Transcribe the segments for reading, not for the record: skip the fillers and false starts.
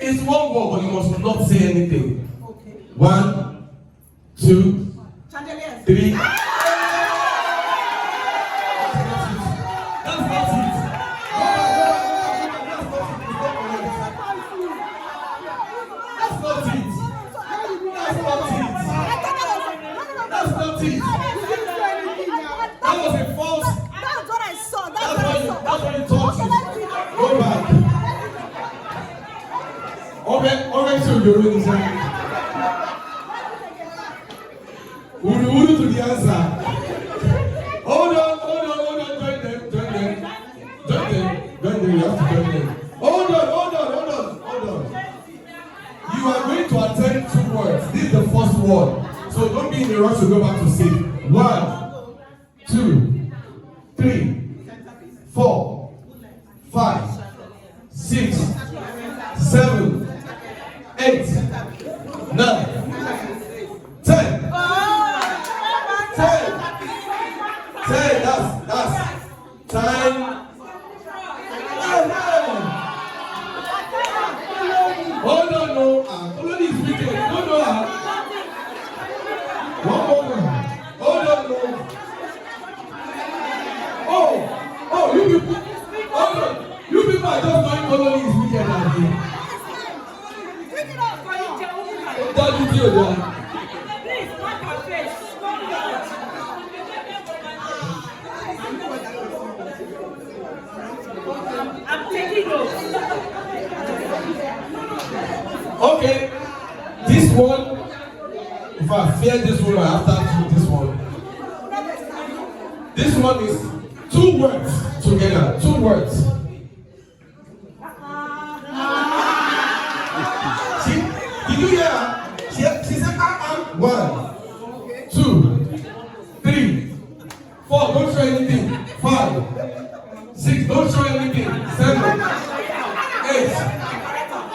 It's one word, but you must not say anything. Okay. 1, 2, 3. That's not it. That's not it. That's not it. That's not it. That was a false. That's what I saw. That's what you thought. Go back. Okay, so you're doing this. Uru to the answer. Hold on. Join them. You have to join them. Hold on. You are going to attend 2 words. This is the first word. So don't be in a rush to go back to sleep. 1, 2, 3, 4, 5, 6, 7, 8, 9, 10. 10. That's time. Hold on, no. Olodi is speaking. Don't know her. One more. Hold on, no. Oh, you people. Hold on. You people are just knowing Olodi is wicked and here. Don't you do that? I'm taking notes. Okay, this one, if I fear this one, I have to do this one. This one is 2 words together, 2 words. Did you hear her? She said, 1, 2, 3, 4, don't show anything, 5, 6, don't show anything, 7, 8,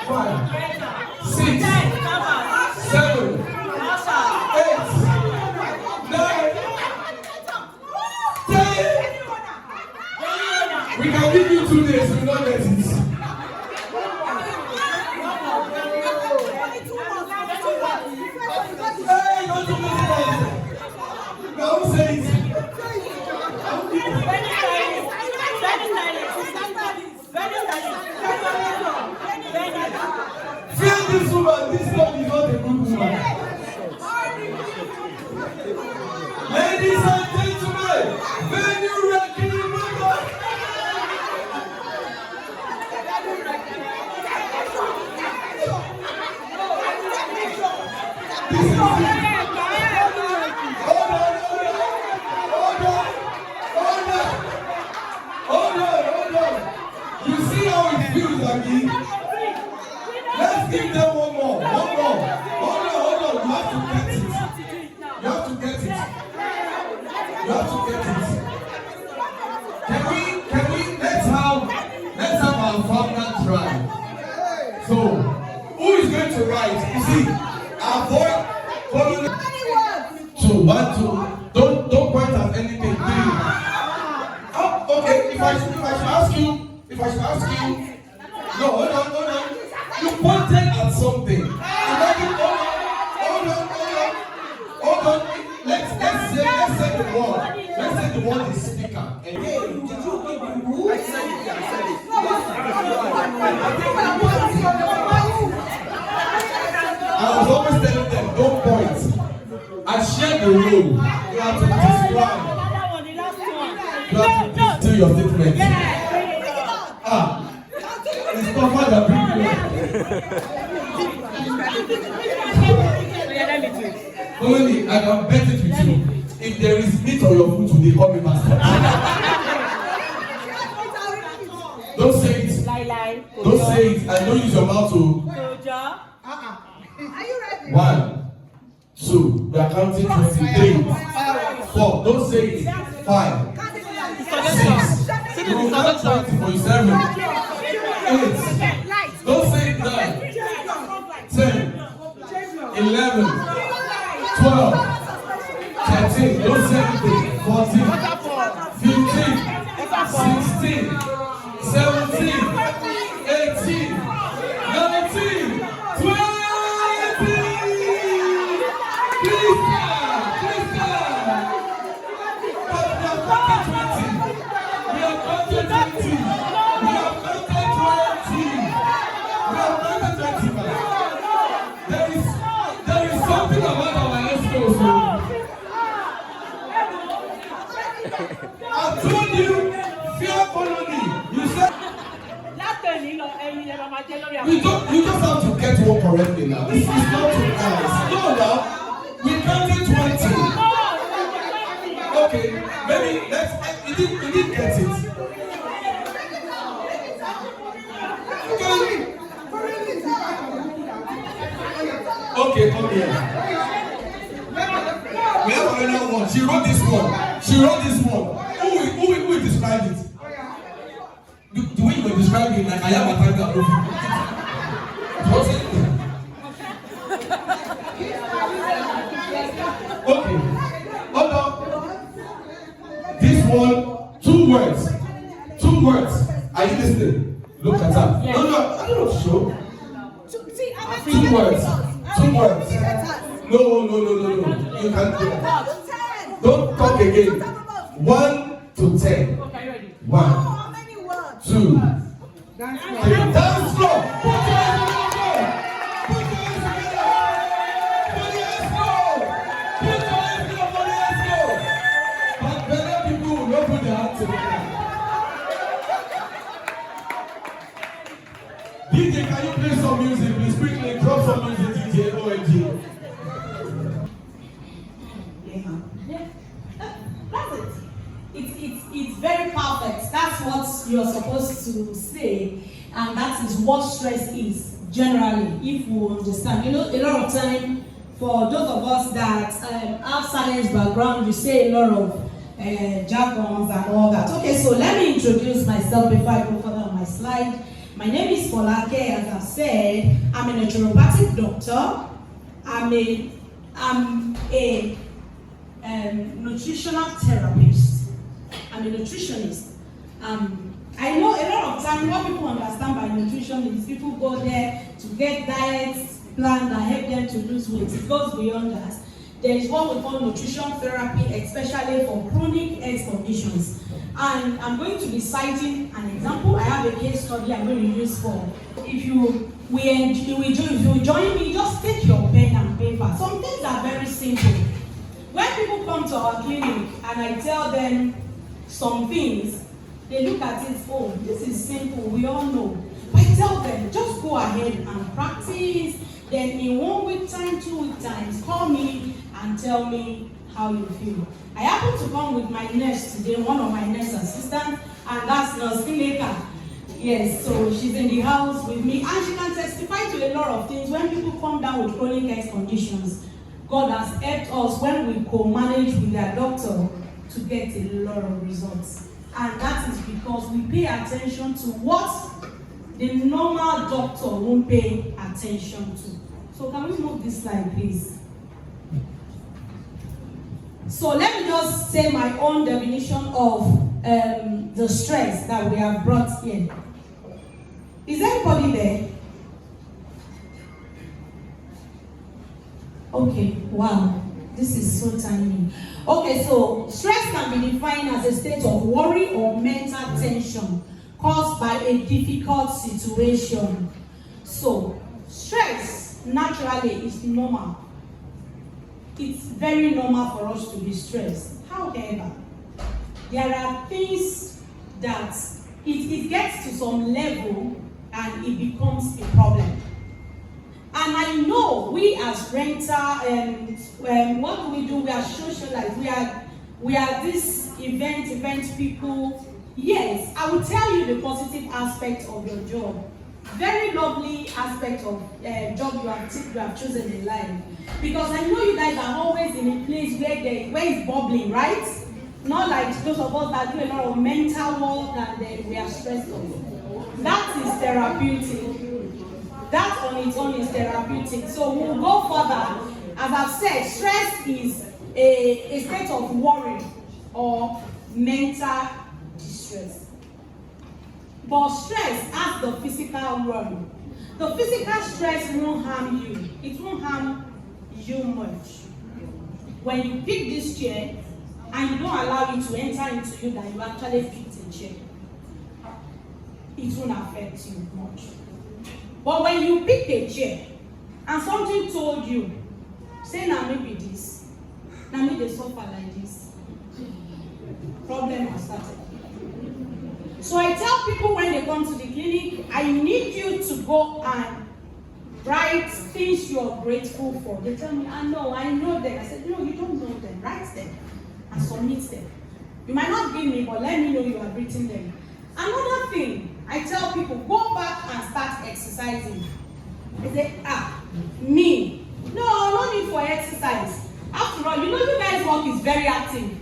5, 6, 7, 8, 9, 10. We can give you 2 days, you will not get it. Hey, don't do this. Don't say it. Feel this woman, this one is not a good woman. Ladies and gentlemen, when you reckon the woman. This is it. Hold on. You see how it feels like it? Let's give them one more. Hold on. You have to get it. Can we let's have our partner try. So who is going to write? You see, avoid calling 2, 1, 2. Don't point at anything. 3. Oh, okay, if I should ask you. No, hold on. You pointed at something. Imagine, hold on. Let's say the word. Let's say the word is speaker. And did you give the rule? I said it. I was always telling them, don't point. I shared the rule. You have to describe. You have to do your statement. It's tougher than big Only I can bet it with you. If there is meat on your food today, call me master. Don't say it. Don't say it. And don't use your mouth to. Are you ready? 1, 2. We are counting 23. 4. Don't say it. 5. 6. You will count 20 for 7. 8. Don't say it. 9. 10. 11. 12. 13. Don't say anything. 14. 15. 16. 17. 18. 19. You just have to get one correctly now. It's not too nice. No, now. We counted 20. Okay, maybe you didn't get it. Okay, come here. We have another one. She wrote this one. Who described it? The way you were describing it, like I am a tiger. What's it? Okay. Hold on. This one, 2 words. 2 words. Are you listening? Look at that. Yes. No, I don't know. Show. 2 words. 2 words. No. You can't do that. Don't talk again. 1 to 10. Okay, ready. 1, 2, 3. Dance Dance floor. Put your hands together. Put your hands together. Put your hands together. But better people will not put their hands together. DJ, can you play some music, please? Quickly, drop some music, DJ. OMG. That's it. It's very perfect. That's what you're supposed to say, and that is what stress is generally, if we understand. You know, a lot of time for those of us that have science background, you say a lot of jargons and all that. Okay, so let me introduce myself before I go further on my slide. My name is Folake. As I've said, I'm a naturopathic doctor. I'm a nutritional therapist. I'm a nutritionist. I know a lot of time what people understand by nutrition is people go there to get diets planned that help them to lose weight. It goes beyond that. There is what we call nutrition therapy, especially for chronic health conditions. And I'm going to be citing an example. I have a case study I'm going to use for. If you join me, just take your pen and paper. Some things are very simple. When people come to our clinic and I tell them some things, they look at it, oh, this is simple, we all know. But I tell them, just go ahead and practice. Then in 1 week time, 2 week times, call me and tell me how you feel. I happen to come with my nurse today, one of my nurse assistants, and that's Nurse Ineka. Yes, so she's in the house with me, and she can testify to a lot of things. When people come down with chronic health conditions, God has helped us when we co-manage with their doctor to get a lot of results. And that is because we pay attention to what the normal doctor won't pay attention to. So can we move this slide, please? So let me just say my own definition of the stress that we have brought in. Is anybody there? Okay, wow, this is so tiny. Okay, so stress can be defined as a state of worry or mental tension caused by a difficult situation. So, stress naturally is normal. It's very normal for us to be stressed. However, there are things that it gets to some level and it becomes a problem. And I know we as renter, what do? We are socialites. We are this event people. Yes, I will tell you the positive aspect of your job. Very lovely aspect of job you have chosen in life. Because I know you guys are always in a place where it's bubbling, right? Not like those of us that do a lot of mental work and we are stressed out. That is therapeutic. That on its own is therapeutic. So we'll go further. As I've said, stress is a state of worry or mental distress. But stress has the physical realm. The physical stress won't harm you. It won't harm you much. When you pick this chair and you don't allow it to enter into you that you actually picked a chair, it won't affect you much. But when you pick a chair and something told you, say now maybe this, now maybe they suffer like this, problem has started. So I tell people when they come to the clinic, I need you to go and write things you're grateful for. They tell me, I know them. I said, no, you don't know them. Write them and submit them. You might not give me, but let me know you have written them. Another thing, I tell people, go back and start exercising. They say, me? No need for exercise. After all, you guys' work is very active.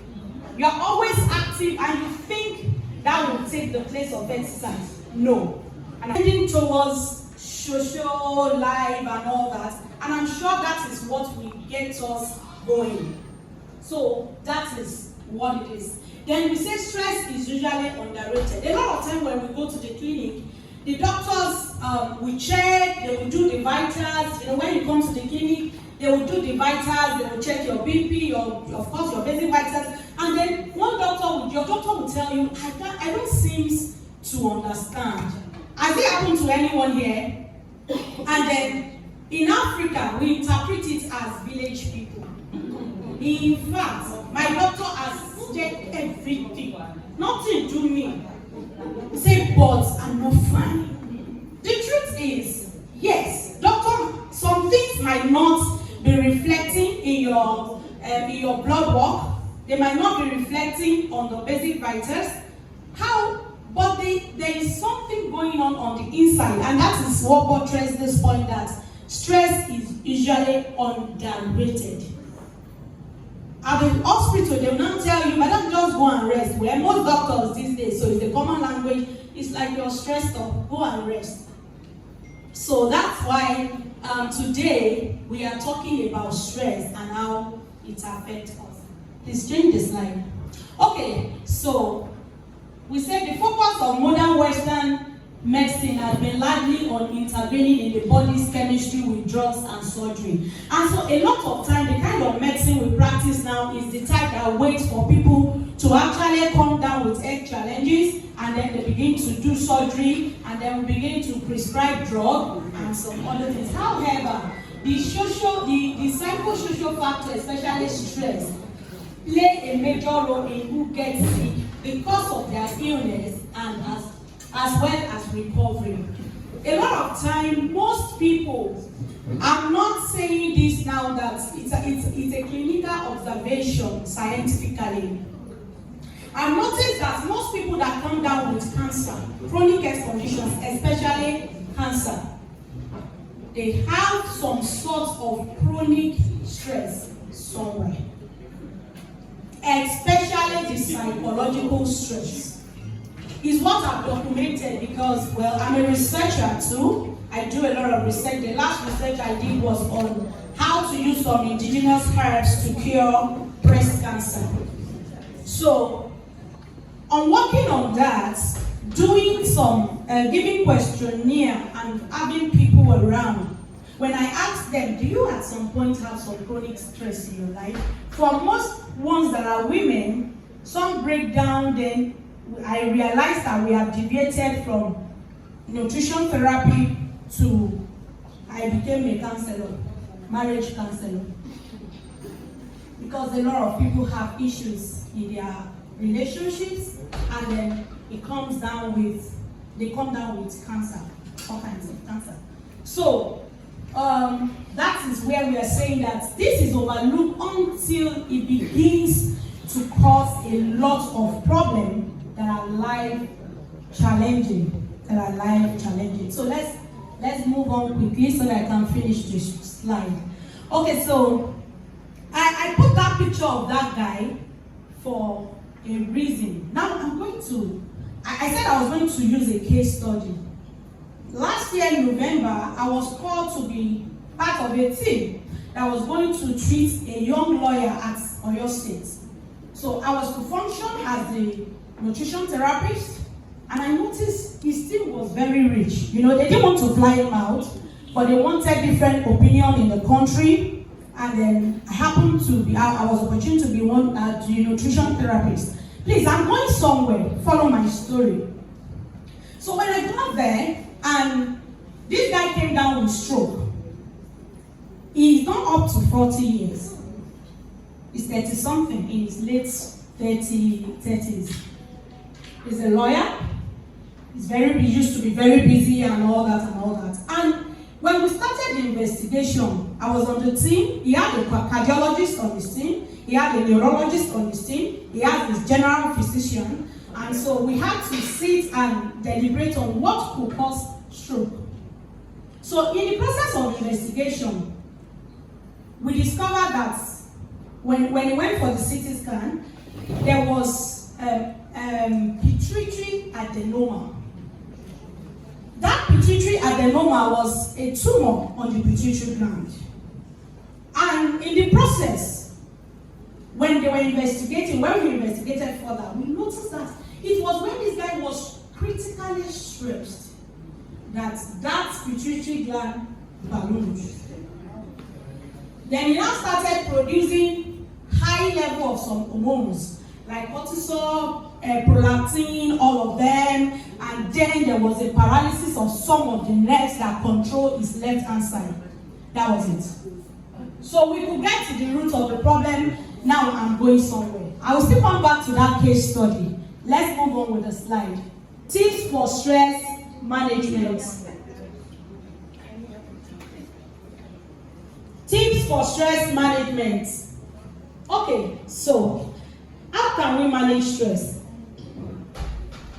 You're always active and you think that will take the place of exercise. No. And I'm heading towards social life and all that, and I'm sure that is what will get us going. So that is what it is. Then we say stress is usually underrated. A lot of time when we go to the clinic, the doctors will check, they will do the vitals. When you come to the clinic, they will do the vitals, they will check your BP, of course your basic vitals, and then your doctor will tell you, I don't seem to understand. Has it happened to anyone here? And then in Africa, we interpret it as village people. In fact, my doctor has checked everything. Nothing to me. He said, but I'm not fine. The truth is, yes, doctor, some things might not be reflecting in your blood work. They might not be reflecting on the basic vitals. But there is something going on the inside, and that is what portrays this point that stress is usually underrated. At the hospital, they will not tell you, madam, just go and rest. Well, most doctors these days, so it's the common language, it's like you're stressed up, go and rest. So that's why today we are talking about stress and how it affects us. Please change the slide. Okay, so we said the focus of modern Western medicine has been largely on intervening in the body's chemistry with drugs and surgery. And so a lot of time, the kind of medicine we practice now is the type that waits for people to actually come down with health challenges, and then they begin to do surgery, and then we begin to prescribe drug and some other things. However, the psychosocial factor, especially stress, play a major role in who gets sick because of their illness and as well as recovery. A lot of time, most people, I'm not saying this now that it's a clinical observation scientifically. I've noticed that most people that come down with cancer, chronic health conditions, especially cancer, they have some sort of chronic stress somewhere. Especially the psychological stress is what I've documented because, well, I'm a researcher too. I do a lot of research. The last research I did was on how to use some indigenous herbs to cure breast cancer. So, on working on that, doing some giving questionnaire and having people around, when I ask them, do you at some point have some chronic stress in your life? For most ones that are women, some break down, then I realized that we have deviated from nutrition therapy to, I became a counselor, marriage counselor. Because a lot of people have issues in their relationships, and then they come down with cancer, all kinds of cancer. So, that is where we are saying that this is overlooked until it begins to cause a lot of problems that are life challenging. So let's move on quickly so that I can finish this slide. Okay, so I put that picture of that guy for a reason. Now I said I was going to use a case study. Last year in November, I was called to be part of a team that was going to treat a young lawyer at Oyo State. So I was to function as the nutrition therapist, and I noticed he still was very rich. They didn't want to fly him out, but they wanted different opinion in the country, and then I was opportunity to be one the nutrition therapist. Please, I'm going somewhere, follow my story. So when I got there, and this guy came down with stroke. He's not up to 40 years. He's 30-something, in his late 30s. He's a lawyer, He used to be very busy and all that and all that. And when we started the investigation, I was on the team. He had a cardiologist on his team. He had a neurologist on his team. He had his general physician. And so we had to sit and deliberate on what could cause stroke. So in the process of investigation, we discovered that when he went for the CT scan, there was pituitary adenoma. That pituitary adenoma was a tumor on the pituitary gland. And in the process, when we investigated further, we noticed that it was when this guy was critically stressed that pituitary gland ballooned. Then he now started producing high level of some hormones like cortisol, prolactin, all of them, and then there was a paralysis of some of the nerves that control his left hand side. That was it. So we could get to the root of the problem. Now I'm going somewhere. I will still come back to that case study. Let's move on with the slide. Tips for stress management. Tips for stress management. Okay, so how can we manage stress?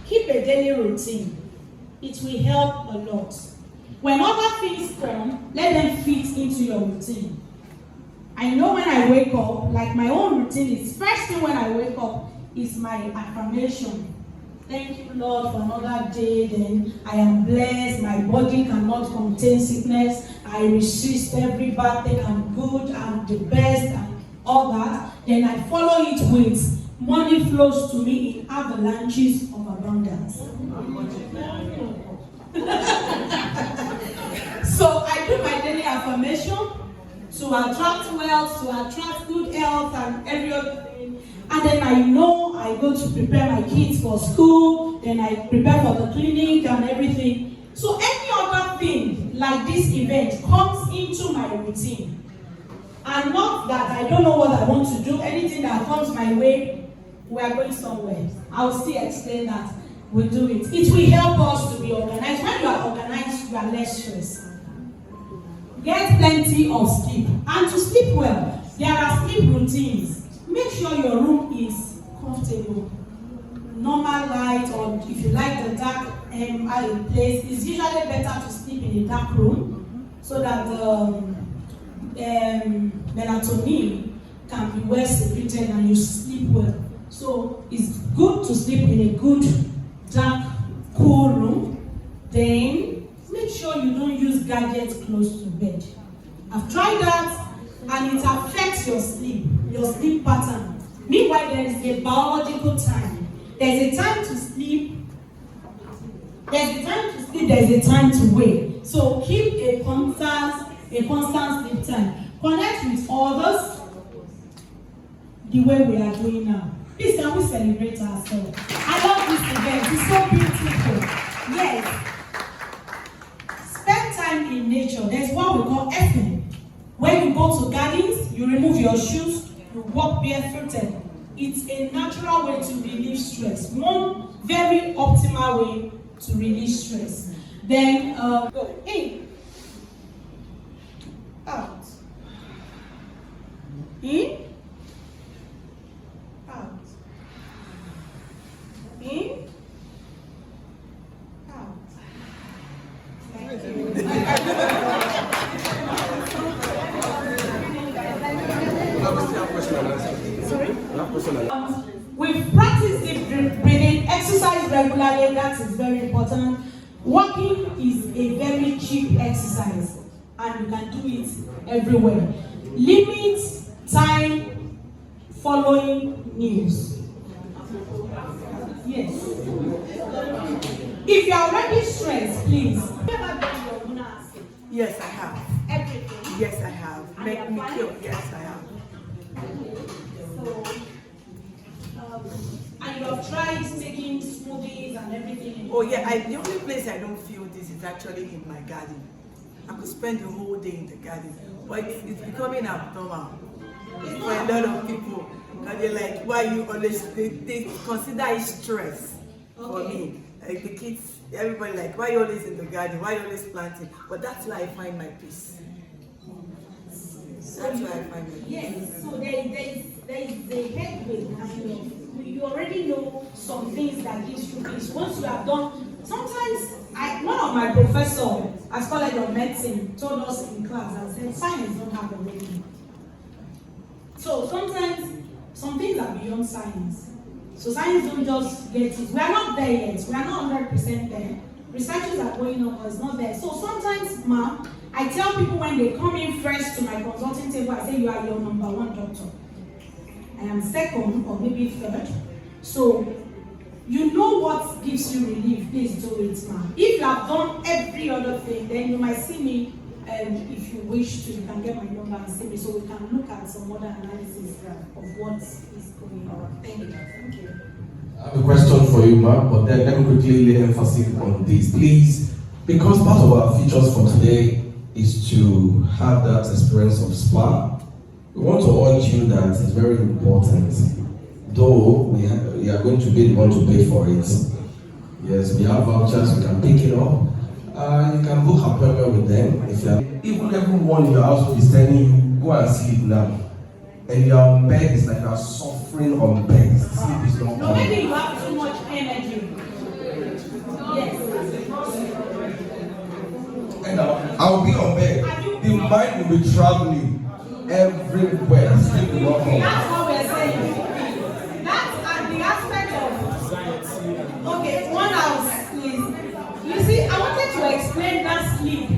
Keep a daily routine. It will help a lot. When other things come, let them fit into your routine. I know when I wake up, like my own routine is, first thing when I wake up is my affirmation. Thank you, Lord, for another day. Then I am blessed. My body cannot contain sickness. I resist every bad thing. I'm good. I'm the best and all that. Then I follow it with money flows to me in avalanches of abundance. So I do my daily affirmation to attract wealth, to attract good health and every other thing. And then I know I go to prepare my kids for school, then I prepare for the clinic and everything. So any other thing like this event comes into my routine. And not that I don't know what I want to do, anything that comes my way, we are going somewhere. I'll still explain that. We'll do it. It will help us to be organized. When you are organized, you are less stressed. Get plenty of sleep. And to sleep well, there are sleep routines. Make sure your room is comfortable. Normal light, or if you like the dark place, it's usually better to sleep in a dark room so that melatonin can be well secreted and you sleep well. So it's good to sleep in a good, dark, cool room. Then make sure you don't use gadgets close to bed. I've tried that and it affects your sleep pattern. Meanwhile, there is a biological time. There's a time to sleep. There's a time to sleep. There's a time to wake. So keep a constant sleep time. Connect with others the way we are doing now. Please, can we celebrate ourselves? I love this event. It's so beautiful. Yes. Spend time in nature. There's what we call effing. When you go to gardens, you remove your shoes, you walk barefooted. It's a natural way to relieve stress. One very optimal way to release stress. Then go in, out, in, out, in, out. Thank you. Sorry? We've practiced deep breathing, exercise regularly, that is very important. Walking is a very cheap exercise and you can do it everywhere. Limit time following news. Yes. If you are already stressed, please. Yes, I have. Everything. Yes, I have. Make me feel. Yes, I have. So, and you have tried taking smoothies and everything. Oh yeah, the only place I don't feel this is actually in my garden. I could spend the whole day in the garden, but it's becoming abnormal for a lot of people. And they're like, why you always, they consider it stress for me. Like the kids, everybody like, why you always in the garden? Why you always planting? But that's where I find my peace. That's where I find my peace. Yes, so there is a headway kind of. You already know some things that gives you peace. Once you have done, sometimes one of my professors at College of Medicine told us in class and said, science don't have a rating. So sometimes some things are beyond science. So science don't just get it. We are not there yet. We are not 100% there. Researchers are going on, but it's not there. So sometimes, ma'am, I tell people when they come in first to my consulting table, I say, you are your number one doctor. I am second or maybe third. So you know what gives you relief, please do it, ma'am. If you have done every other thing, then you might see me, if you wish to, you can get my number and see me so we can look at some other analysis of what is going on. Thank you. Thank you. I have a question for you, ma'am, but then let me quickly lay emphasis on this. Please, because part of our features for today is to have that experience of spa, we want to urge you that it's very important. Though we are going to be the one to pay for it. Yes, we have vouchers, you can pick it up. You can book an appointment with them. If you are, even everyone in your household is telling you, go and sleep now. And you are on bed, it's like you are suffering on bed. Sleep is not No, maybe you have too much energy. Yes. And I'll be on bed. The mind will be traveling everywhere. Sleep will not come. That's what we're saying. That's at the aspect of, okay, one house is, you see, I wanted to explain that sleep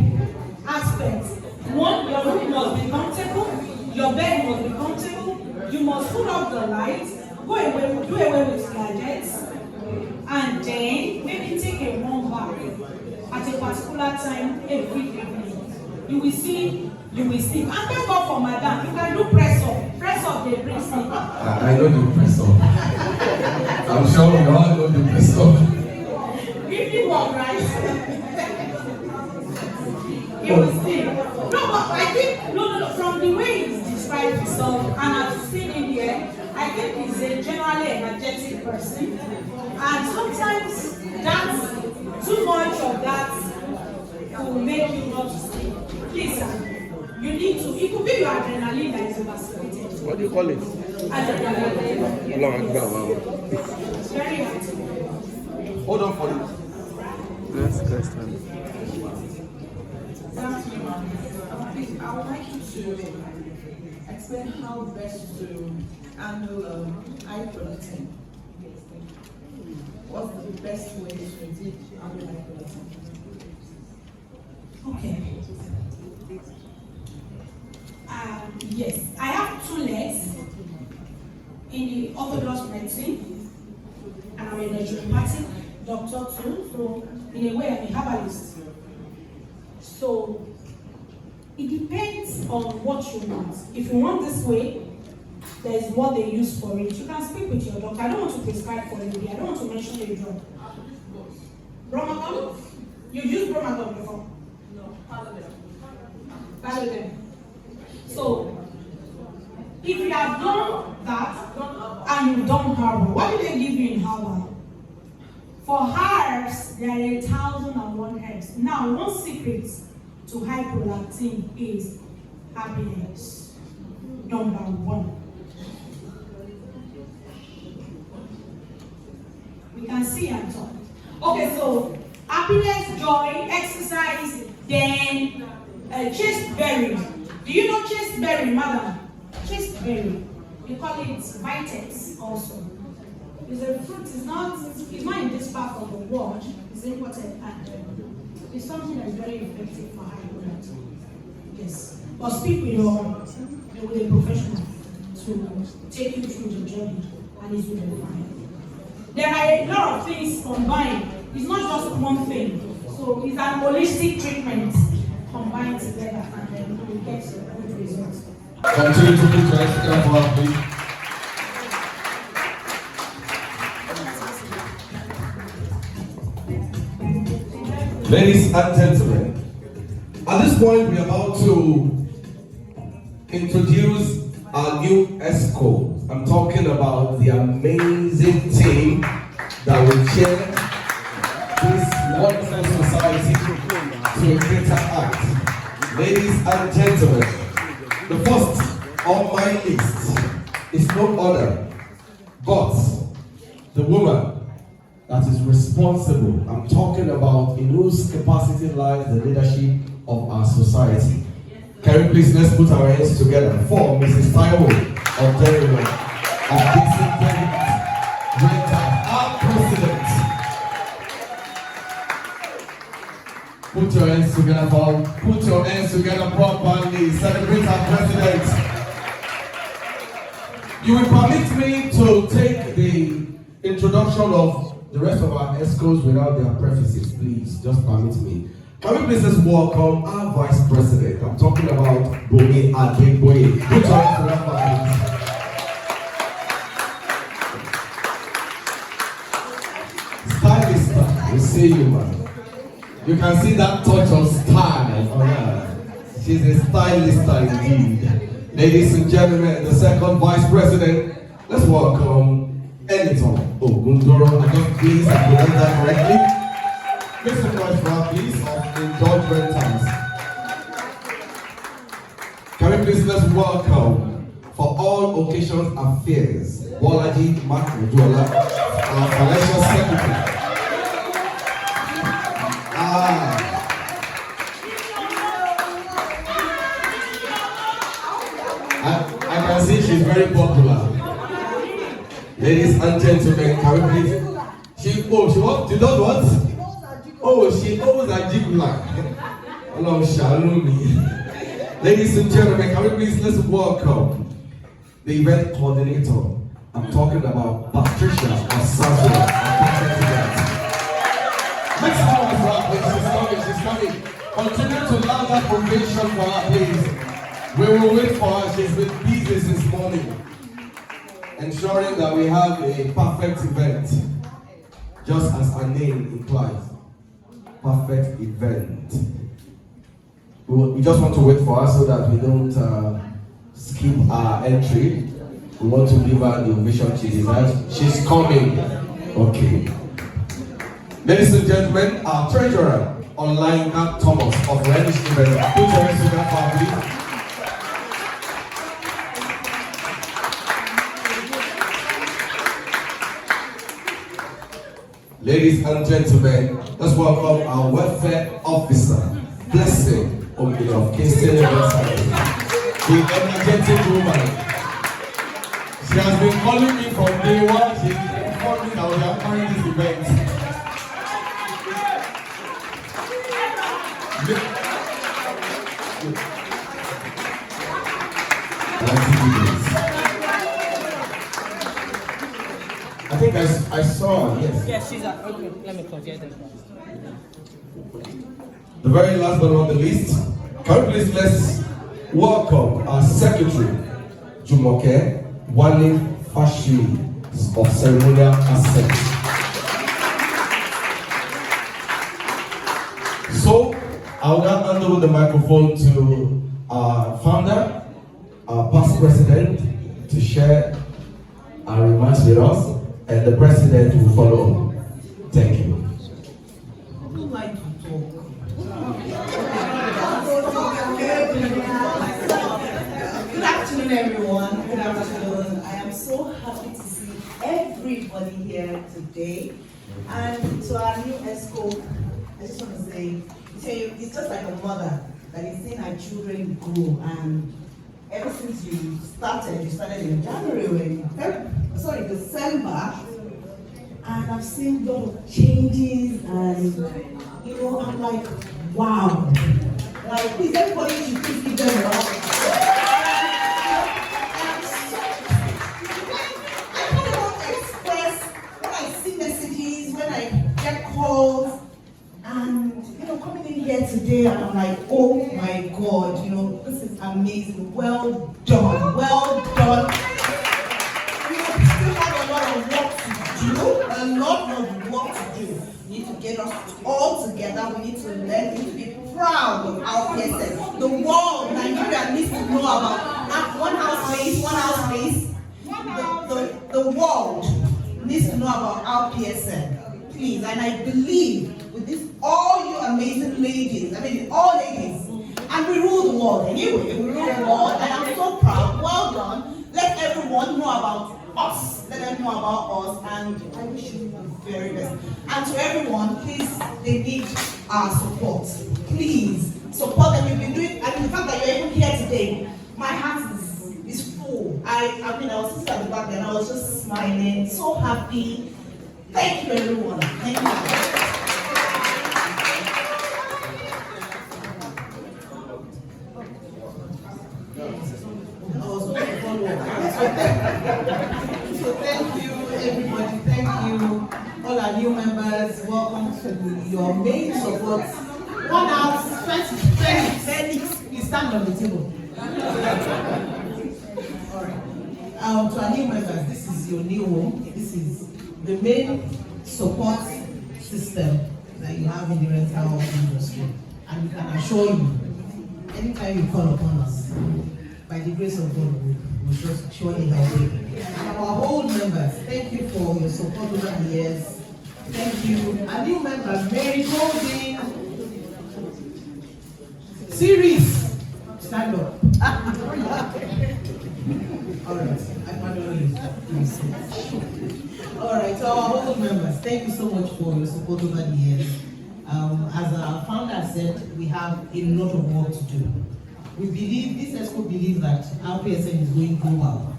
aspect. One, your room must be comfortable, your bed must be comfortable, you must put up the lights, do away with gadgets, and then maybe take a warm bath at a particular time every evening. You will see, you will sleep. And thank God for madam, you can do press up. Press up, they bring sleep. I know the press up. I'm sure we all know the press up. Really work, right? You will sleep. No, but I think, no, from the way it's described himself, and I've seen him here, I think he's a generally energetic person. And sometimes that's too much of that will make you not to sleep. Please, sir, you need to, it could be your adrenaline that is overstimulated. What do you call it? Adrenaline. It's very active. Hold on for it. Next question. I would like you to explain how best to handle eye protein. What's the best way to handle eye protein? Okay. Yes, I have 2 legs in the orthodox medicine, and I'm a naturopathic doctor too, so in a way I'm a herbalist. So it depends on what you want. If you want this way, there is what they use for it. You can speak with your doctor. I don't want to prescribe for you. I don't want to mention a drug. Bromagon? You used Bromagon before? No, Parallel. Parallel. So, if you have done that and you've done herbal, what do they give you in herbal? For herbs, there are 1,001 herbs. Now, one secret to high prolactin is happiness. Number 1. We can see and talk. Okay, so happiness, joy, exercise, then chasteberry. Do you know chasteberry, madam? Chasteberry. We call it vitex also. It's a fruit. It's not in this part of the world. It's imported and it's something that is very effective for high blood. Yes. But speak with a professional to take you through the journey, and it will be fine. There are a lot of things combined. It's not just one thing. So it's an holistic treatment combined together, and then you will get good results. Continue to put your hands for us, please. Ladies and gentlemen, at this point we are about to introduce our new ESCO. I'm talking about the amazing team that will share wonderful society to a greater act. Ladies and gentlemen, the first on my list is no other but the woman that is responsible. I'm talking about in whose capacity lies the leadership of our society. Can we please let's put our hands together for Mrs. Taiwo of Delaware of Dixon our president. Put your hands together, Paul. Put your hands together properly. Celebrate our president. You will permit me to take the introduction of the rest of our escorts without their prefaces, please. Just permit me. Can we please just welcome our vice president? I'm talking about Bumi Adegboye. Put your hands together, please. Stylist, we see you, man. You can see that touch of style on her. She's a stylist indeed. Ladies and gentlemen, the second vice president, let's welcome Eniton Ogundoro. I just please pronounce that correctly. Make some noise for her, please, of Indulge Rentals. Can we please let's welcome for all occasions affairs, Bolaji Makmudola, our financial secretary. I can see she's very popular. Ladies and gentlemen, can we please? She what? She does what? Oh, she owes a jigula. Hello, Shalom. Ladies and gentlemen, can we please let's welcome the event coordinator. I'm talking about Patricia Asazua. Make some noise for her, please. She's coming. Continue to allow that ovation for her, please. We will wait for her. She's been busy this morning, ensuring that we have a perfect event, just as her name implies. Perfect event. We just want to wait for her so that we don't skip our entry. We want to give her the ovation she deserves. She's coming. Okay. Ladies and gentlemen, our treasurer, Online Thomas of Reddish Event. Put your hands together for please. Ladies and gentlemen, let's welcome our welfare officer, Blessing of Kingston University, the energetic woman. She has been calling me from day one. She's informed me that we are carrying this event. I think I saw her, yes. Yes, she's a, okay, let me close it. The very last but not the least, can we please let's welcome our secretary, Jumoke Wale Fashi of Ceremonial Assent. So, I will now hand over the microphone to our founder, our past president, to share our remarks with us, and the president will follow. Thank you. Who would like to talk? Good afternoon, everyone. Good afternoon. I am so happy to see everybody here today. And to our new ESCO, I just want to say, it's just like a mother that is seeing her children grow. And ever since you started in January, December, and I've seen a lot of changes, and I'm like, wow. Like, please, everybody should please give them a round. I can't even express when I see messages, when I get calls, and coming in here today, and I'm like, oh my God, this is amazing. Well done, well done. We still have a lot of work to do, a lot of work to do. We need to get us all together. We need to learn, we need to be proud of our PSS. The world, Nigeria needs to know about one house base. The world needs to know about our PSN. Please, and I believe with all you amazing ladies, all ladies. And we rule the world anyway, we rule the world, and I'm so proud. Well done. Let everyone know about us. Let them know about us, and I wish you the very best. And to everyone, please, they need our support. Please, support them. You've been doing, the fact that you're even here today, my heart is full. I was sitting at the back and I was just smiling, so happy. Thank you, everyone. Thank you. So thank you, everybody. Thank you, all our new members. Welcome to your main support. 1 hour, Felix, please stand on the table. All right. To our new members, this is your new home. This is the main support system that you have in the rental industry, and we can assure you, anytime you call upon us, by the grace of God, we'll just surely help you. And our whole members, thank you for your support over the years. Thank you. Our new members, Mary Golden, Series, stand up. All right, I pardon you. All right, so our whole members, thank you so much for your support over the years. As our founder said, we have a lot of work to do. We believe, this ESCO believes that our PSN is going global.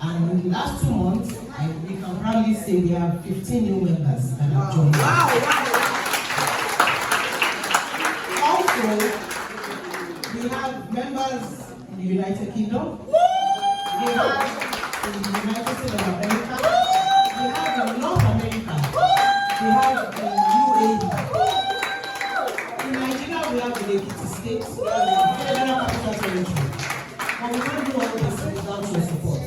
And in the last 2 months, we can proudly say we have 15 new members that have joined. Wow. Also, we have members in the United Kingdom. We have in the United States of America. We have in North America. We have in UAE. In Nigeria, we have in Ekiti State. We have in Federal Capital Territory. And we can't do all this without your support.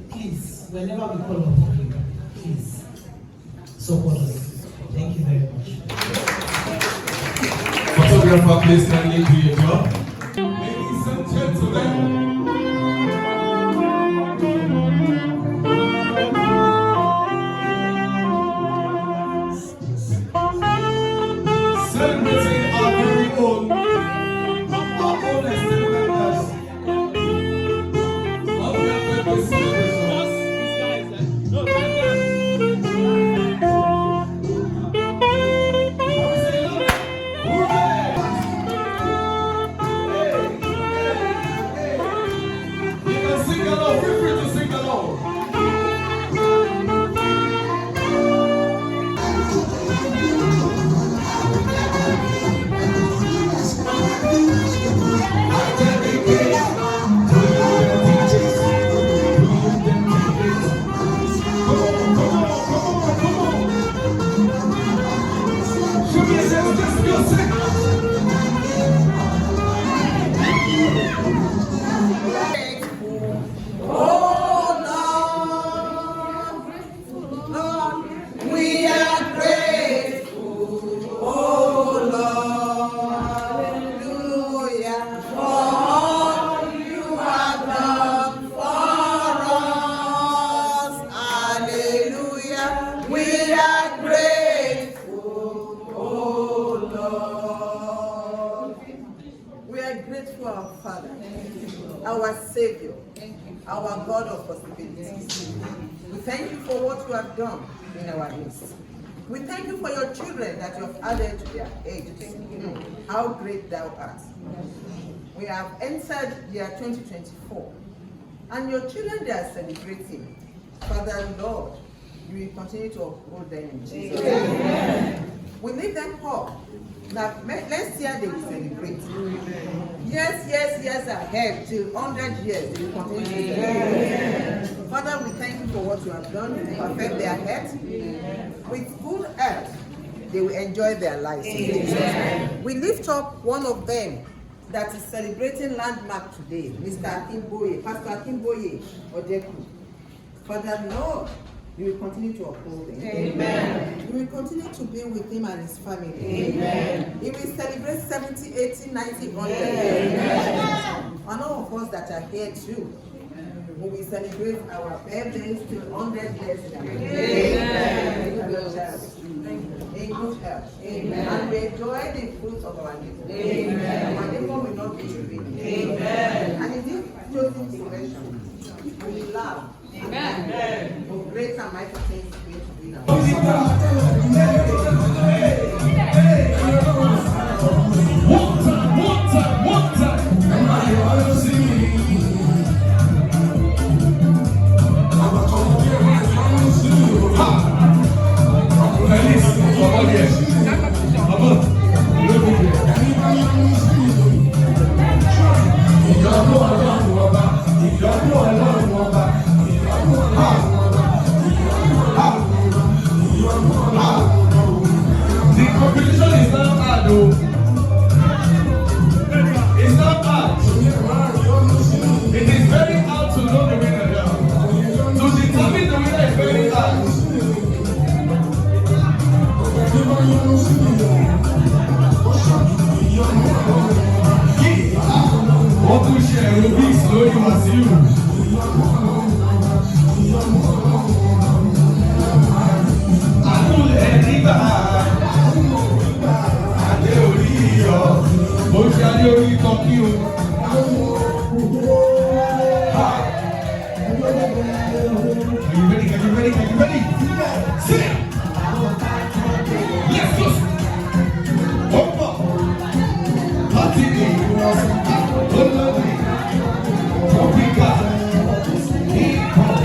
Please, whenever we call upon you, please support us. Thank you very much. Photographer, please kindly do your job. Ladies and gentlemen. Celebrating our very own, our own esteemed members of their birthday celebration. You can sing along, feel free to sing along. Our Savior, our God of possibilities. We thank you for what you have done in our midst. We thank you for your children that you have added to their ages. How great thou art. We have entered year 2024, and your children they are celebrating. Father Lord, you will continue to uphold them in Jesus' name. We lift them up. Now, next year they will celebrate. Yes ahead, till 100 years they will continue to celebrate. Father, we thank you for what you have done. You perfect their health. With good health, they will enjoy their lives. We lift up one of them that is celebrating landmark today, Mr. Akimboye, Pastor Akimboye Ojeku. Father Lord, you will continue to uphold him. Amen. You will continue to be with him and his family. Amen. He will celebrate 70, 80, 90, 100 years. And all of us that are here too, we will celebrate our birthdays till 100 years. Amen. Amen. Thank you. in good health. Amen. And we enjoy the fruits of our labor. Amen. Our labor will not be in vain. Amen. And in this chosen generation, we will laugh. Amen. For great and mighty things we to be now. One time. The competition is not hard though. It's not hard. It is very hard to know the winner now. To determine the winner is very hard. What we share will be slowly as you. Are you ready? Sit down. Let's go. Hop up. Party day. Olori. Tropica. Hip hop.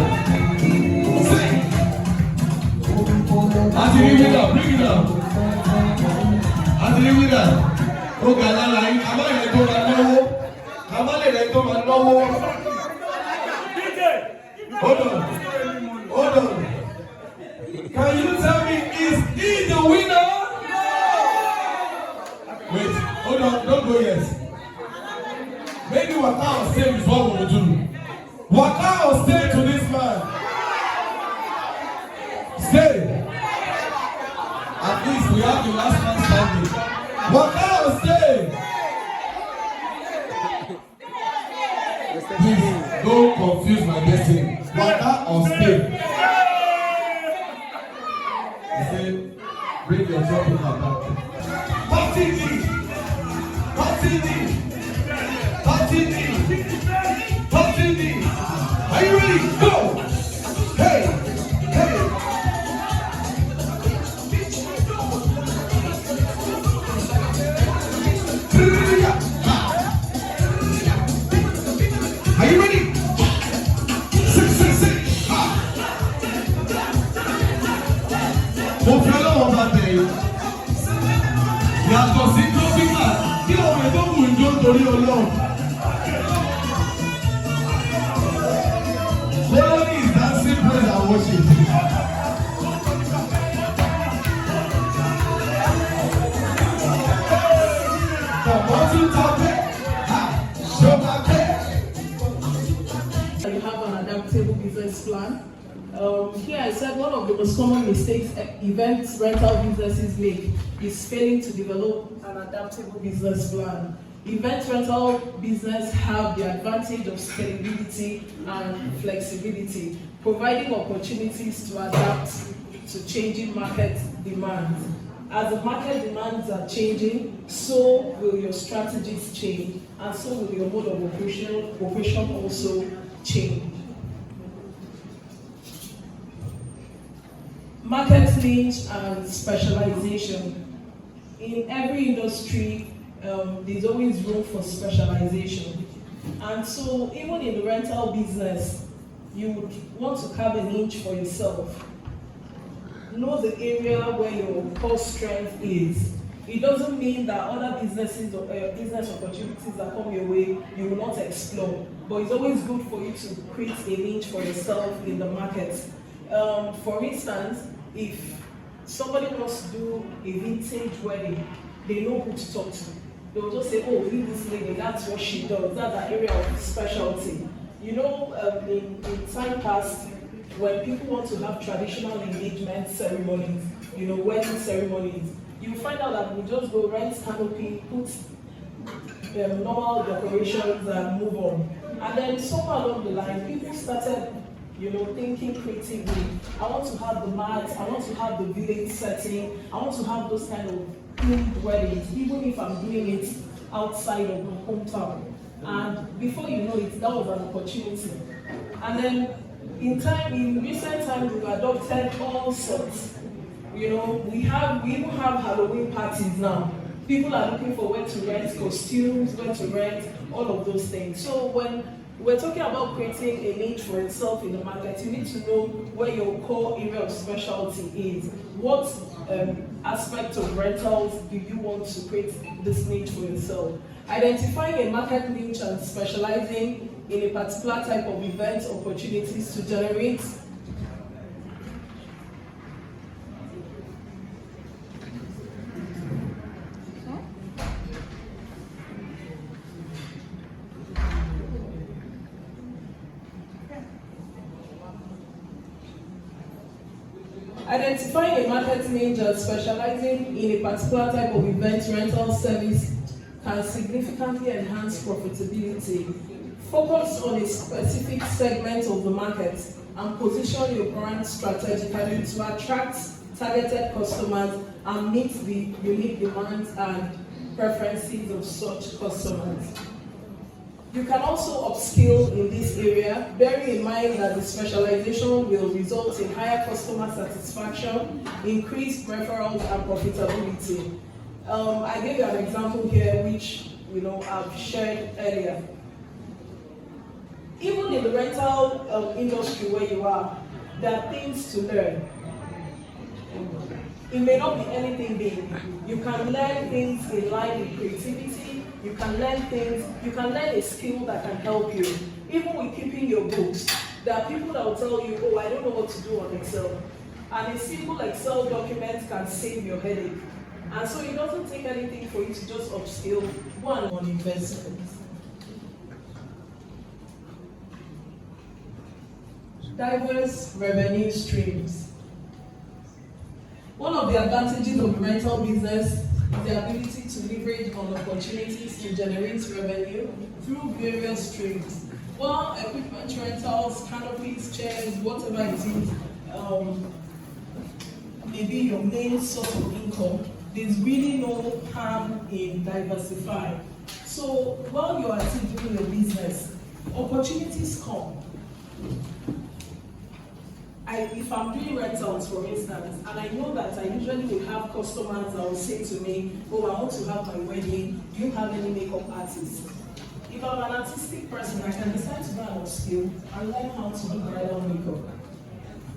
Sing. Bring it up. Oh, galala, come on, Hold on. Can you tell me, is he the winner? Wait, hold on, don't go yet. Maybe Waka or stay is what we will do. Waka or stay to this man. Stay. At least we have the last man standing. Waka or stay. Please don't confuse my destiny. Waka or stay. He said, bring your tropical back. Party D. Are you ready? Go! Hey! Are you ready? Sit. Mo fẹ́ lọ́wọ́ bá tẹ̀ yìí. Yàtọ̀ sí trófíkà kí ọ̀rẹ́ tó wù ń jó torí Ọlọ́run. Follow is dancing praise and worship. You have an adaptable business plan. Here I said one of the most common mistakes event rental businesses make is failing to develop an adaptable business plan. Event rental business have the advantage of scalability and flexibility, providing opportunities to adapt to changing market demands. As the market demands are changing, so will your strategies change, and so will your mode of operation also change. Market niche and specialization. In every industry, there's always room for specialization. And so even in the rental business, you would want to carve a niche for yourself. Know the area where your core strength is. It doesn't mean that other businesses or business opportunities that come your way, you will not explore. But it's always good for you to create a niche for yourself in the market. For instance, if somebody wants to do a vintage wedding, they know who to talk to. They'll just say, oh, leave this lady, that's what she does, that's her area of specialty. You know, in time past, when people want to have traditional engagement ceremonies, you know, wedding ceremonies, you find out that we just go rent canopy, put normal decorations and move on. And then somewhere along the line, people started thinking creatively. I want to have the mats, I want to have the village setting, I want to have those kind of themed weddings, even if I'm doing it outside of my hometown. And before you know it, that was an opportunity. And then in recent times, we've adopted all sorts. We even have Halloween parties now. People are looking for where to rent costumes, where to rent, all of those things. So when we're talking about creating a niche for yourself in the market, you need to know where your core area of specialty is. What aspect of rentals do you want to create this niche for yourself? Identifying a market niche and specializing in a particular type of event opportunities to generate Identifying a market niche and specializing in a particular type of event rental service can significantly enhance profitability. Focus on a specific segment of the market and position your brand strategically to attract targeted customers and meet the unique demands and preferences of such customers. You can also upskill in this area, bearing in mind that the specialization will result in higher customer satisfaction, increased referrals, and profitability. I gave you an example here, which I've shared earlier. Even in the rental industry where you are, there are things to learn. It may not be anything big. You can learn things in line with creativity. You can learn a skill that can help you. Even with keeping your books, there are people that will tell you, oh, I don't know what to do on Excel. And a simple Excel document can save your headache. And so it doesn't take anything for you to just upskill one on investments. Diverse revenue streams. One of the advantages of the rental business is the ability to leverage on opportunities to generate revenue through various streams. Well, equipment rentals, canopies, chairs, whatever it is, maybe your main source of income. There's really no harm in diversifying. So while you are still doing your business, opportunities come. If I'm doing rentals, for instance, and I know that I usually will have customers that will say to me, oh, I want to have my wedding, do you have any makeup artists? If I'm an artistic person, I can decide to buy an upskill and learn how to do bridal makeup.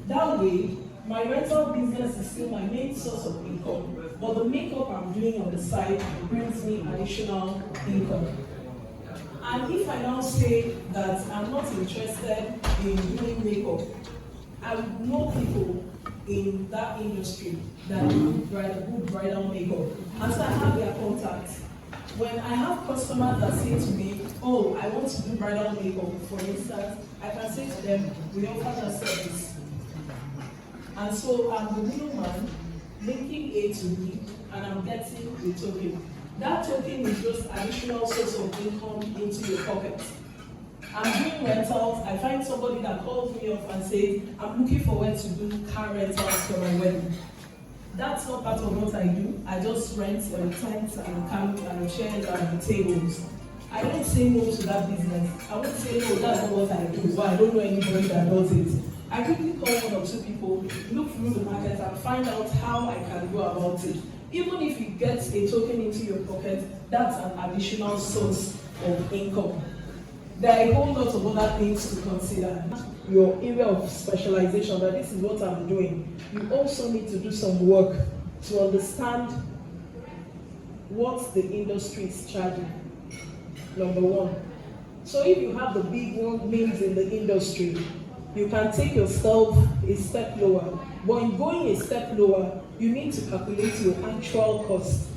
That way, my rental business is still my main source of income, but the makeup I'm doing on the side brings me additional income. And if I now say that I'm not interested in doing makeup, I know people in that industry that do good bridal makeup, and so I have their contacts. When I have customers that say to me, oh, I want to do bridal makeup, for instance, I can say to them, we offer that service. And so I'm the middleman linking A to B, and I'm getting a token. That token is just additional source of income into your pocket. I'm doing rentals. I find somebody that calls me up and says, I'm looking for where to do car rentals for my wedding. That's not part of what I do. I just rent tents and chairs and tables. I don't say no to that business. I won't say no, that's not what I do. Well, I don't know anybody that does it. I quickly call one or two people, look through the market and find out how I can go about it. Even if you get a token into your pocket, that's an additional source of income. There are a whole lot of other things to consider. Your area of specialization, that this is what I'm doing. You also need to do some work to understand what the industry is charging. Number one. So if you have the big names in the industry, you can take yourself a step lower. But in going a step lower, you need to calculate your actual cost.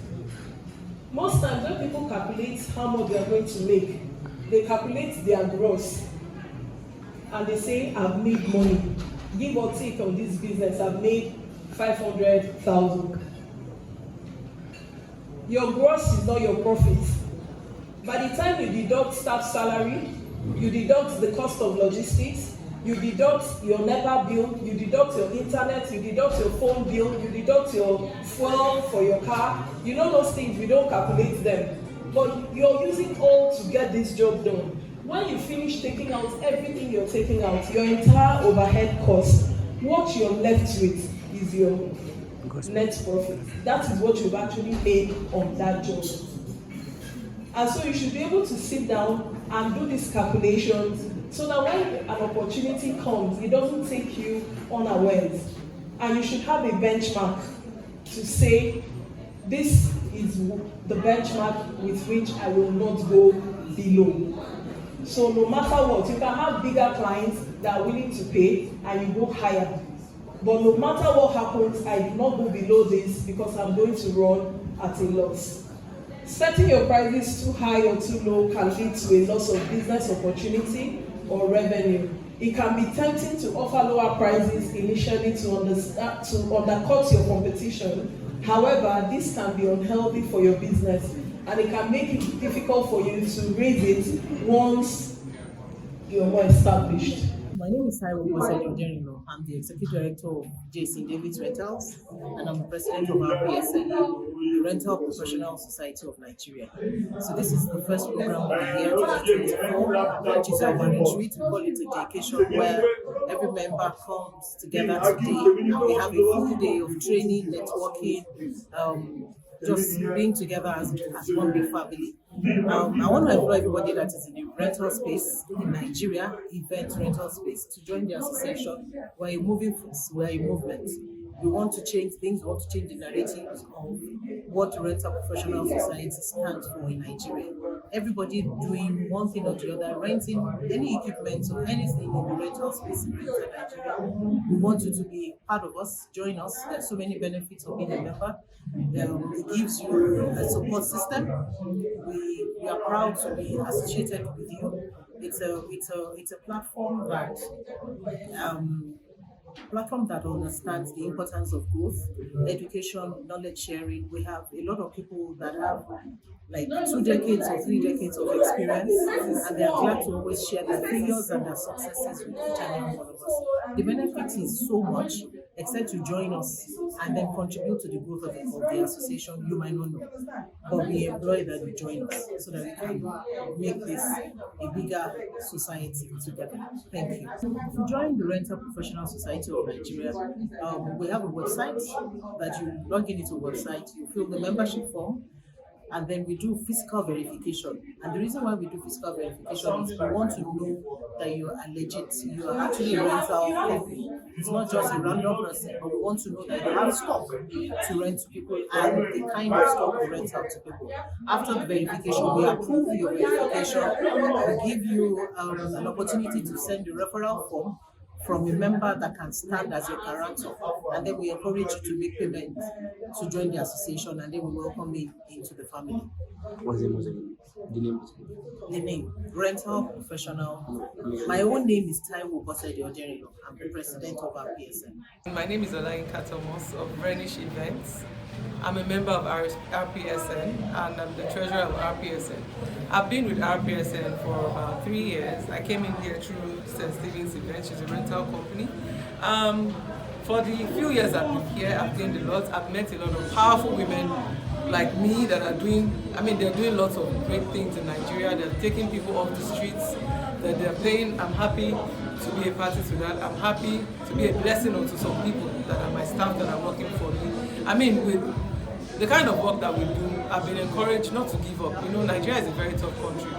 Most times when people calculate how much they are going to make, they calculate their gross and they say, I've made money. Give or take on this business, I've made 500,000. Your gross is not your profit. By the time you deduct staff salary, you deduct the cost of logistics, You deduct your NEPA bill, you deduct your internet, you deduct your phone bill, you deduct your fuel for your car. You know those things, we don't calculate them. But you're using all to get this job done. When you finish taking out everything you're taking out, your entire overhead cost, what you're left with is your net profit. That is what you've actually made on that job. And so you should be able to sit down and do these calculations so that when an opportunity comes, it doesn't take you unawares. And you should have a benchmark to say, this is the benchmark with which I will not go below. So no matter what, you can have bigger clients that are willing to pay and you go higher. But no matter what happens, I do not go below this because I'm going to run at a loss. Setting your prices too high or too low can lead to a loss of business opportunity or revenue. It can be tempting to offer lower prices initially to undercut your competition. However, this can be unhealthy for your business and it can make it difficult for you to raise it once you're more established. My name is Ikeja. I'm the Executive Director of JC Davis Rentals, and I'm the President of RPSN, the Rental Professional Society of Nigeria. So this is the first program of the year 2024, which is our retreat. We call it a dedication where every member comes together today, and we have a full day of training, networking, just being together as one big family. I want to invite everybody that is in the rental space in Nigeria, event rental space, to join the association. We're a movement. We want to change things, we want to change the narratives of what Rental Professional Society stands for in Nigeria. Everybody doing one thing or the other, renting any equipment or anything in the rental space in Nigeria. We want you to be part of us, join us. There's so many benefits of being a member. It gives you a support system. We are proud to be associated with you. It's a platform that understands the importance of growth, education, knowledge sharing. We have a lot of people that have like 2 decades or 3 decades of experience, and they are glad to always share their failures and their successes with each and every one of us. The benefit is so much, except you join us and then contribute to the growth of the association. You might not know, but we employ that you join us so that we can make this a bigger society together. Thank you. To join the Rental Professional Society of Nigeria, we have a website that you log into a website, you fill the membership form, and then we do physical verification. And the reason why we do physical verification is we want to know that you are legit, you are actually a rental company. It's not just a random person, but we want to know that you have stock to rent to people and the kind of stock you rent out to people. After the verification, we approve your verification, we give you an opportunity to send a referral form from a member that can stand as your guarantor, and then we encourage you to make payment to join the association, and then we welcome you into the family. What's the name? The name, Rental Professional. My own name is Taiwo Ojenilo. I'm the president of RPSN. My name is Ikeja of Vrenish Events. I'm a member of RPSN and I'm the treasurer of RPSN. I've been with RPSN for about 3 years. I came in here through St. Stephen's Events, which is a rental company. For the few years I've been here, I've gained a lot. I've met a lot of powerful women like me that are they're doing lots of great things in Nigeria. They're taking people off the streets, that they're paying. I'm happy to be a party to that. I'm happy to be a blessing onto some people that are my staff that are working for me. With the kind of work that we do, I've been encouraged not to give up. Nigeria is a very tough country,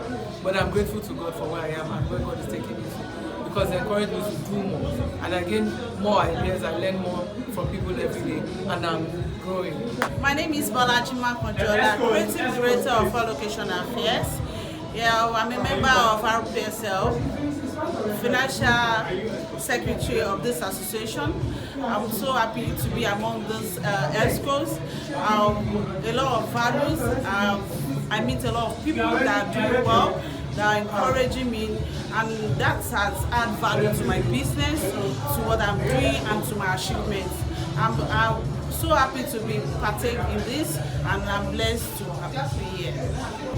but I'm grateful to God for where I am and where God is taking me to, because they encourage me to do more. And I gain more ideas, I learn more from people every day, and I'm growing. My name is Balajima Konjola, Creative Director of Allocation Affairs. I'm a member of RPSL, Financial Secretary of this association. I'm so happy to be among these ESCOs. A lot of values. I meet a lot of people that are doing well, that are encouraging me, and that has added value to my business, to what I'm doing, and to my achievements. I'm so happy to be partake in this, and I'm blessed to be here.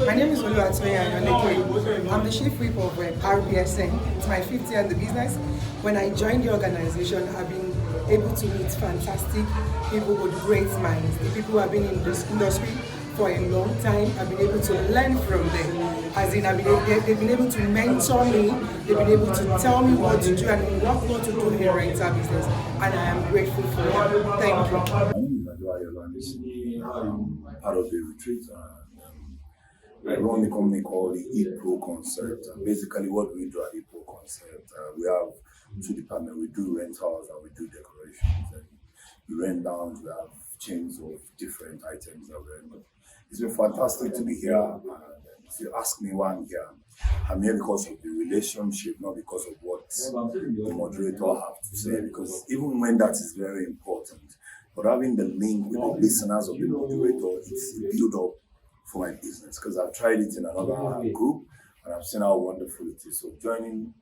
My name is Oluwatoyin Ayoleke. I'm the chief whip of RPSN. It's my 5th year in the business. When I joined the organization, I've been able to meet fantastic people with great minds. The people who have been in this industry for a long time, I've been able to learn from them. As in, they've been able to mentor me, they've been able to tell me what to do and what not to do in rental business. And I am grateful for them. Thank you. I'm part of the retreat. I run the company called the Pro Concept. Basically, what we do at the Pro Concept, we have 2 departments. We do rentals and we do decorations. And we rent down. We have chains of different items that we rent. It's been fantastic to be here. If you ask me why I'm here because of the relationship, not because of what the moderator have to say. Because even when that is very important, but having the link with the listeners of the moderator, it's a build-up for my business. Because I've tried it in another group and I've seen how wonderful it is. So joining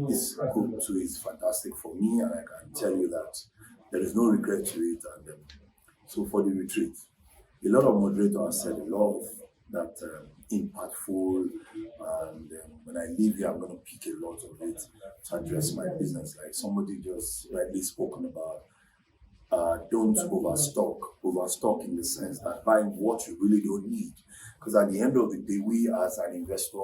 this group too is fantastic for me, and I can tell you that there is no regret to it. And so for the retreat, a lot of moderators said a lot of that impactful, and when I leave here, I'm going to pick a lot of it to address my business. Like somebody just rightly spoken about, don't overstock in the sense that buying what you really don't need. Because at the end of the day, we as an investor,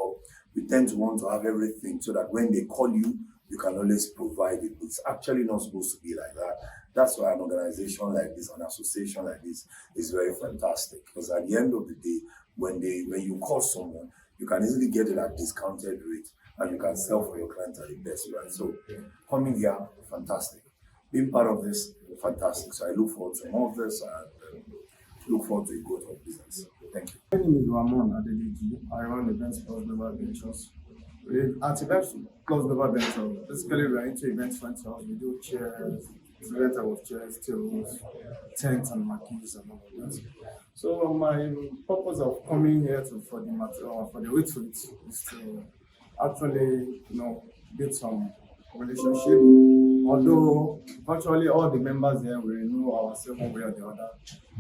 we tend to want to have everything so that when they call you, you can always provide it. It's actually not supposed to be like that. That's why an organization like this, an association like this is very fantastic. Because at the end of the day, when you call someone, you can easily get it at discounted rate and you can sell for your clients at the best price. So coming here, fantastic. Being part of this, fantastic. So I look forward to more of this and look forward to a growth of business. Thank you. My name is Ramon Adeliji. I run Events Plus Global Ventures. At Events Plus Global Ventures, basically we are into events rentals. We do chairs, rental of chairs, tables, tents, and marquees and all of that. So my purpose of coming here for the retreat is to actually, build some relationship. Although virtually all the members here we know ourselves one way or the other,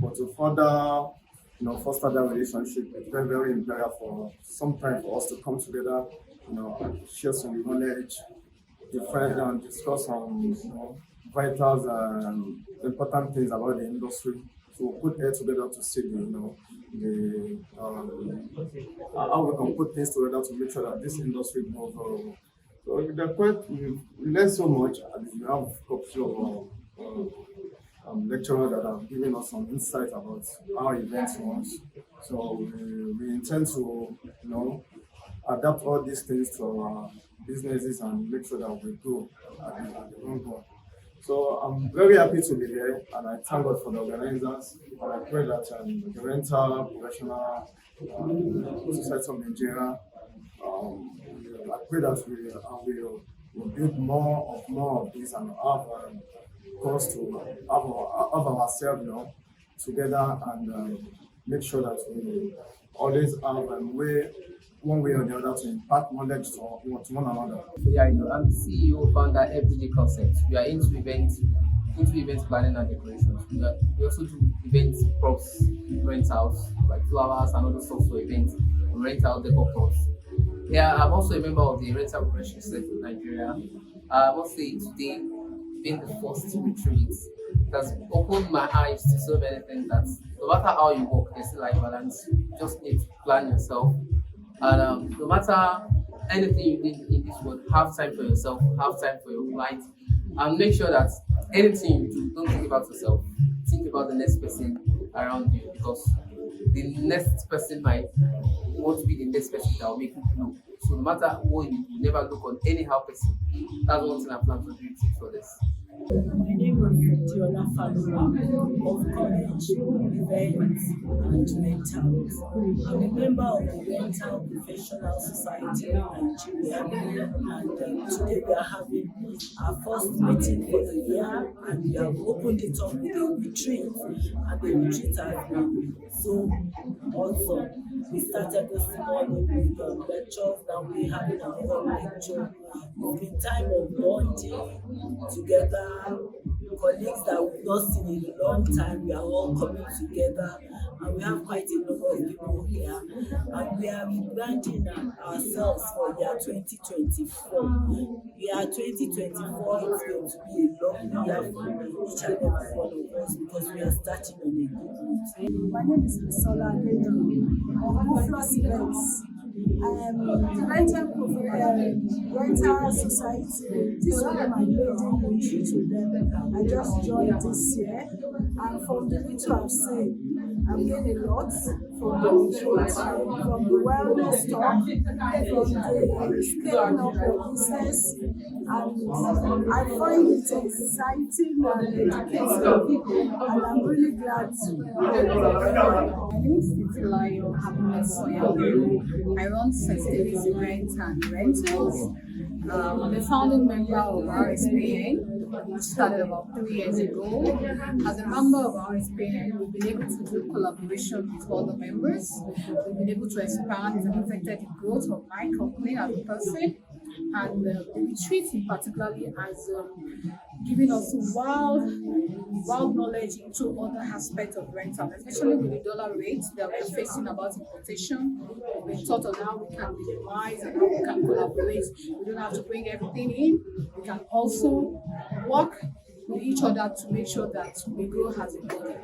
but to further, foster that relationship, it's very, very important for some time for us to come together, share some knowledge, different and discuss some, vital and important things about the industry. So we'll put heads together to see how we can put things together to make sure that this industry grows. So we learn so much, and we have a couple of lecturers that have given us some insight about how events runs. So we intend to, adapt all these things to our businesses and make sure that we grow at the long run. So I'm very happy to be here, and I thank God for the organizers. And I pray that the rental professional society of Nigeria, I pray that we will build more of this and have cause to have ourselves, together and make sure that we always have one way or the other to impact knowledge to one another. So yeah, I'm the CEO, founder, FDG Concept. We are into events planning and decorations. We also do events, props, rentals, like flowers and other stuff for events, rental decor props. Yeah, I'm also a member of the Rental Professional Society of Nigeria. I must say today, being the first retreat, it has opened my eyes to so many things that no matter how you work, there's still life balance. You just need to plan yourself. And no matter anything you need in this world, have time for yourself, have time for your clients, and make sure that anything you do, don't think about yourself. Think about the next person around you, because the next person might want to be the next person that will make you grow. So no matter what you do, never look on anyhow person. That's one thing I plan to do for this. My name is Diola Falura of College Events and Rentals. I'm a member of the Rental Professional Society of Nigeria, and today we are having our first meeting for the year, and we have opened it up with a retreat, and the retreat has been so awesome. We started this morning with lectures, now we're having our own lecture. It's been time of bonding together, colleagues that we've not seen in a long time. We are all coming together, and we have quite a number of people here. And we are rebranding ourselves for year 2024. Year 2024 is going to be a lovely year for each and every one of us because we are starting on a good note. My name is Sola Adena of Buffalo's Events. The rental society. This will be my maiden retreat with them. I just joined this year, and from the little I've seen, I've gained a lot from the retreat, from the wellness talk, from the scaling up your business, and I find it exciting and educating, and I'm really glad to. My name is Titilayo Happiness Soya. I run Sensitivity Rent and Rentals. I'm a founding member of RSPN, which started about 3 years ago. As a member of RSPN, we've been able to do collaboration with other members. We've been able to expand and affected the growth of my company as a person. And the retreat in particularly has given us wild knowledge into other aspects of rental, especially with the dollar rates that we're facing about importation. We've been taught on how we can minimize and how we can collaborate. We don't have to bring everything in. We can also work with each other to make sure that we grow as a body.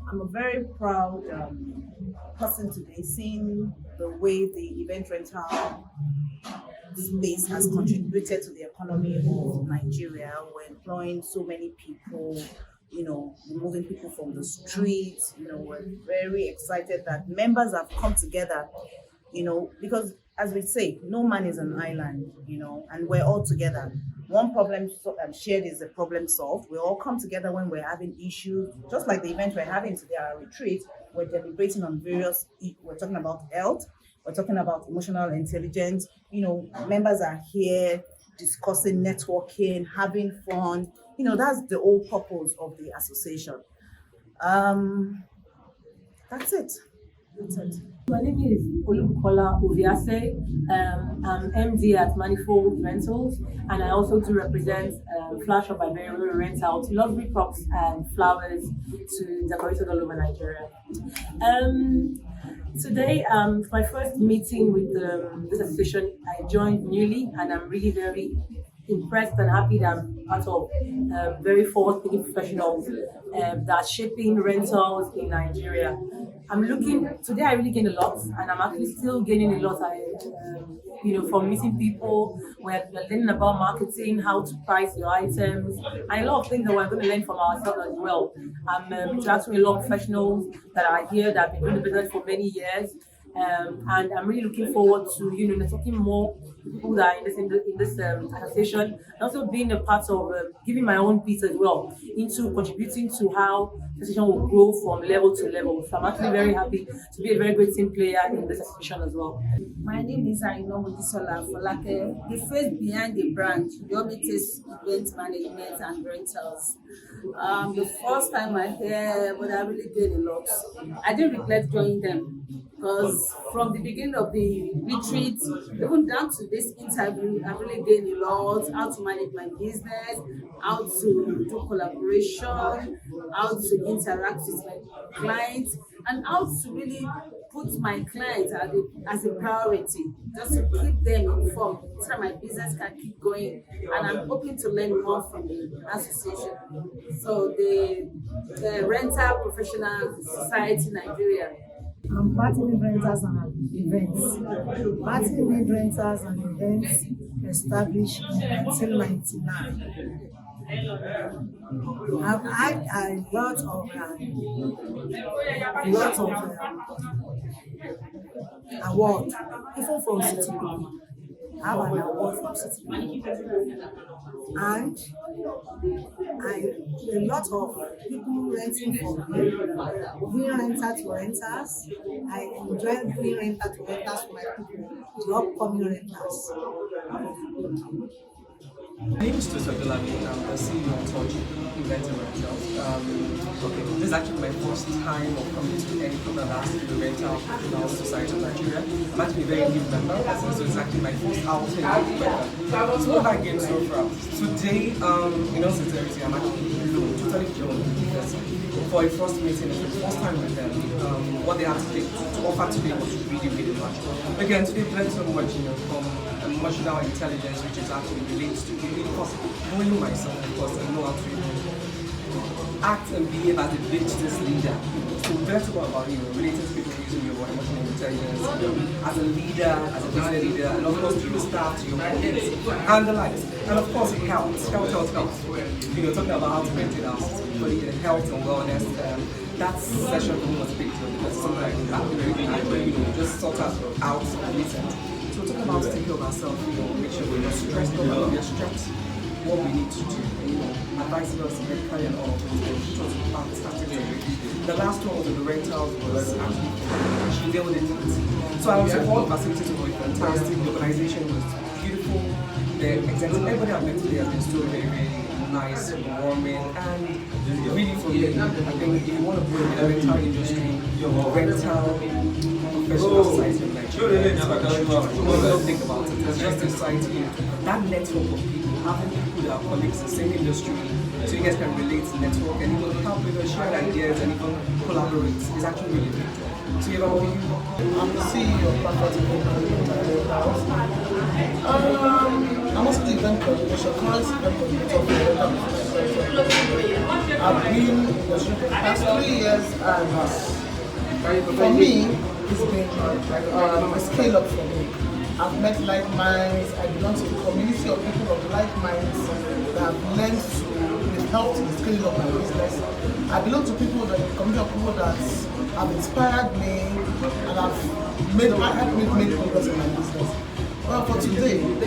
I'm a very proud person today, seeing the way the event rental space has contributed to the economy of Nigeria. We're employing so many people, removing people from the streets. We're very excited that members have come together, because as we say, no man is an island, and we're all together. One problem shared is a problem solved. We all come together when we're having issues, just like the event we're having today, our retreat. We're deliberating on we're talking about health, we're talking about emotional intelligence. Members are here discussing, networking, having fun. That's the whole purpose of the association. That's it. My name is Olubukola Oviase. I'm MD at Manifold Rentals, and I also do represent Flash of Iberian Rental to luxury props and flowers to decorated all over Nigeria. Today, my first meeting with this association. I joined newly, and I'm really very impressed and happy that I'm part of very forward-thinking professionals that are shaping rentals in Nigeria. Today I really gained a lot, and I'm actually still gaining a lot. From meeting people, we're learning about marketing, how to price your items, and a lot of things that we're going to learn from ourselves as well. I'm interacting with a lot of professionals that are here that have been doing the business for many years. And I'm really looking forward to talking more with people that are in this association, and also being a part of giving my own piece as well into contributing to how the association will grow from level to level. So I'm actually very happy to be a very great team player in this association as well. My name is Aino Modisola Folake, the face behind the brand, the Omites Event Management and Rentals. The first time I hear, but I really gained a lot. I didn't regret joining them, because from the beginning of the retreat, even down to this interview, I really gained a lot. How to manage my business, how to do collaboration, how to interact with my clients, and how to really put my clients as a priority, just to keep them informed so that my business can keep going. And I'm hoping to learn more from the association. So the Rental Professional Society Nigeria. I'm Martin Rentals and Events. Martin Rentals and Events established in 1999. I've had a lot of award, even from City People. I have an award from City People. And a lot of people renting from me, doing rental to renters. I enjoy doing rental to renters for my people, the upcoming renters. My name is Toso Dolami. I'm the CEO of Touch Event and Rentals. This is actually my first time of coming to any program that has to do with Rental Professional Society of Nigeria. I'm actually a very new member, so it's actually my first outing. So what have I gained so far? Today, in all sincerity, I'm actually blown, totally blown, because for a first meeting, it's the first time with them. What they have to offer today was really, really much. Again, today we learned so much, from emotional intelligence, which is actually relates to because knowing myself, of course, I know how to act and behave as a business leader. So that's about relating to people using your emotional intelligence as a leader, as a business leader, and of course to your staff, to your colleagues, and the likes. And of course, health. Talking about how to maintain our health and wellness. That session for me was a big deal because sometimes that just sort us out and listen. So we're talking about taking care of ourselves, make sure we're not stressed, we're stressed what we need to do, advising us medically and all of which was fantastic. The last one was the rentals was actually she dealt with it. So I was all facilities were fantastic, the organization was beautiful, the executive, everybody I've met today has been so very, very nice, warming, and really for me, I think if you want to grow in the rental industry, rental professional society in Nigeria, don't think about it. It's just a society, that network of people, having people that are colleagues in the same industry, so you guys can relate, network, and even help with share ideas and even collaborate is actually really big. So you have I'm the CEO of I'm also the event coordinator, current event coordinator for I've been in the past 3 years, and for me, it's been a scale up for me. I've met like minds, I belong to a community of people of like minds that have learned to help in scaling up my business. I belong to people that community of people that have inspired me and have helped me make progress in my business. Well, for today, the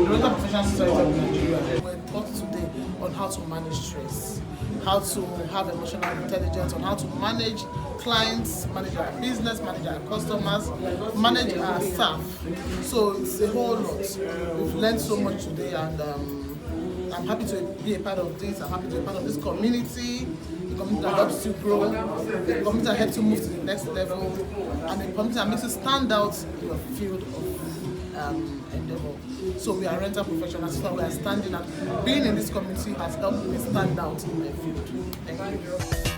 Rental Professional Society of Nigeria, we're taught today on how to manage stress, how to have emotional intelligence, on how to manage clients, manage our business, manage our customers, manage our staff. So it's a whole lot. We've learned so much today, and I'm happy to be a part of this. I'm happy to be a part of this community. The community that helps you grow, the community that helps you move to the next level, and the community that makes you stand out in your field of endeavor. So we are rental professionals, so we are standing out. Being in this community has helped me stand out in my field. Thank you.